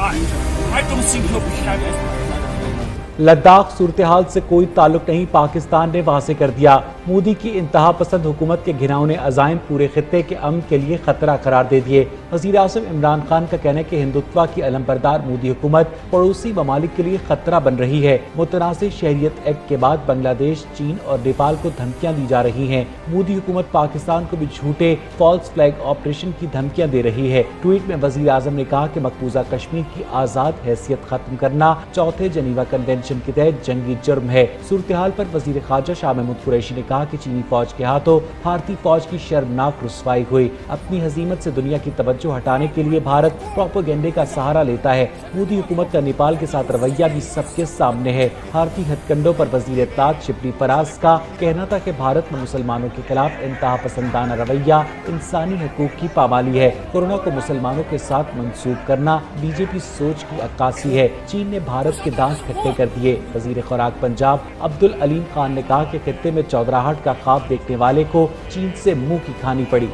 I don't think we have it. Ladakh सूरत-ए-हाल से कोई ताल्लुक नहीं, पाकिस्तान ने वाज़ेह कर दिया। मोदी की इंतहा पसंद हुकूमत के घिनौने अज़ाइम पूरे खित्ते के अमन के लिए खतरा करार दे दिए। वज़ीर आज़म इमरान खान का कहना है कि हिंदुत्व की अलमबरदार मोदी हुकूमत पड़ोसी ममालिक के लिए खतरा बन रही है। मुतनाज़ शहरियत एक्ट के बाद बांग्लादेश, चीन और नेपाल को धमकियां दी जा रही हैं। मोदी हुकूमत पाकिस्तान को भी झूठे फॉल्स फ्लैग ऑपरेशन की धमकियां दे रही है। ट्वीट में वज़ीर आज़म ने कहा कि मकबूजा कश्मीर की आज़ाद हैसियत खत्म करना चौथे जनीवा कन्वेंशन के तहत जंगी जुर्म है। सूरत-ए-हाल पर वज़ीर ख़ारजा शाह महमूद कुरैशी ने कहा कि चीनी फौज के हाथों भारतीय फौज की शर्मनाक रुसवाई हुई। अपनी हज़ीमत से दुनिया की तवज्जो हटाने के लिए भारत प्रोपेगेंडे का सहारा लेता है। मोदी हुकूमत का नेपाल के साथ रवैया भी सबके सामने है। भारतीय हथकंडों पर वज़ीर इत्तेलात शिबली फराज का कहना था कि भारत में मुसलमानों के खिलाफ इंतहा पसंदाना रवैया इंसानी हकूक की पामाली है। कोरोना को मुसलमानों के साथ मंसूब करना बीजेपी सोच की अक्कासी है। चीन ने भारत के दांत खट्टे कर दिए। वज़ीर खुराक पंजाब अब्दुल अलीम खान ने कहा कि खित्ते में चौधराहट का ख्वाब देखने वाले को चीन से मुंह की खानी पड़ी।